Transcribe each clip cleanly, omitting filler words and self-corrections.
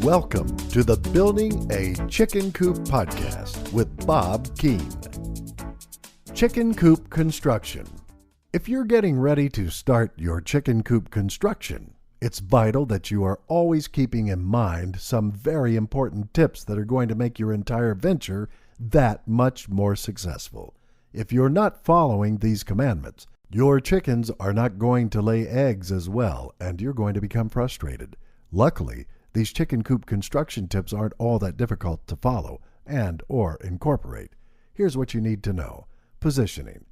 Welcome to the Building a Chicken Coop podcast with Bob Keene. Chicken coop construction. If you're getting ready to start your chicken coop construction, it's vital that you are always keeping in mind some very important tips that are going to make your entire venture that much more successful. If you're not following these commandments, your chickens are not going to lay eggs as well, and you're going to become frustrated. Luckily, these chicken coop construction tips aren't all that difficult to follow and or incorporate. Here's what you need to know. Positioning.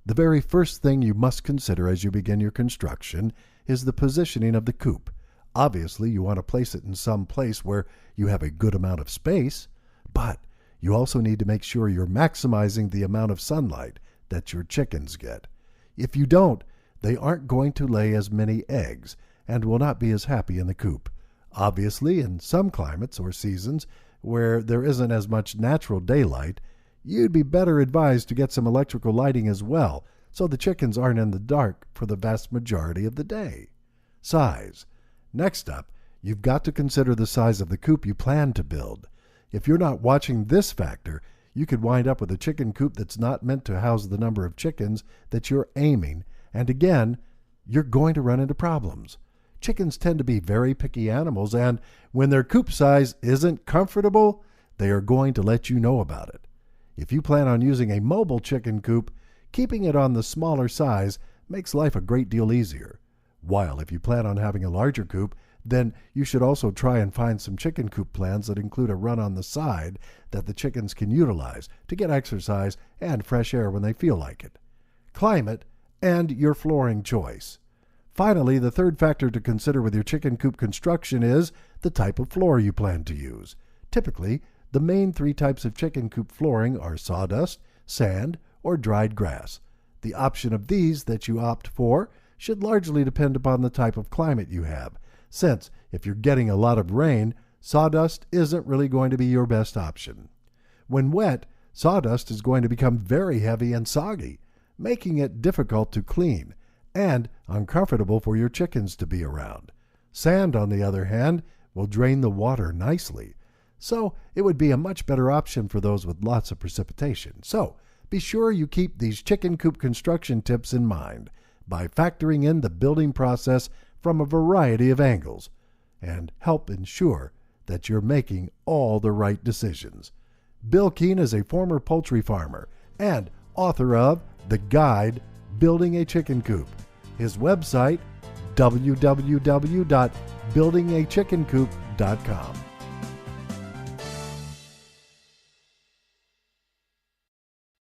The very first thing you must consider as you begin your construction is the positioning of the coop. Obviously, you want to place it in some place where you have a good amount of space, but you also need to make sure you're maximizing the amount of sunlight that your chickens get. If you don't, they aren't going to lay as many eggs and will not be as happy in the coop. Obviously, in some climates or seasons where there isn't as much natural daylight, you'd be better advised to get some electrical lighting as well, so the chickens aren't in the dark for the vast majority of the day. Size. Next up, you've got to consider the size of the coop you plan to build. If you're not watching this factor, you could wind up with a chicken coop that's not meant to house the number of chickens that you're aiming, and again, you're going to run into problems. Chickens tend to be very picky animals, and when their coop size isn't comfortable, they are going to let you know about it. If you plan on using a mobile chicken coop, keeping it on the smaller size makes life a great deal easier. While if you plan on having a larger coop, then you should also try and find some chicken coop plans that include a run on the side that the chickens can utilize to get exercise and fresh air when they feel like it. Climate and your flooring choice. Finally, the third factor to consider with your chicken coop construction is the type of floor you plan to use. Typically, the main three types of chicken coop flooring are sawdust, sand, or dried grass. The option of these that you opt for should largely depend upon the type of climate you have, since if you're getting a lot of rain, sawdust isn't really going to be your best option. When wet, sawdust is going to become very heavy and soggy, making it difficult to clean and uncomfortable for your chickens to be around. Sand, on the other hand, will drain the water nicely, so it would be a much better option for those with lots of precipitation. So be sure you keep these chicken coop construction tips in mind by factoring in the building process from a variety of angles and help ensure that you're making all the right decisions. Bill Keene is a former poultry farmer and author of The Guide, Building a Chicken Coop. His website, www.buildingachickencoop.com.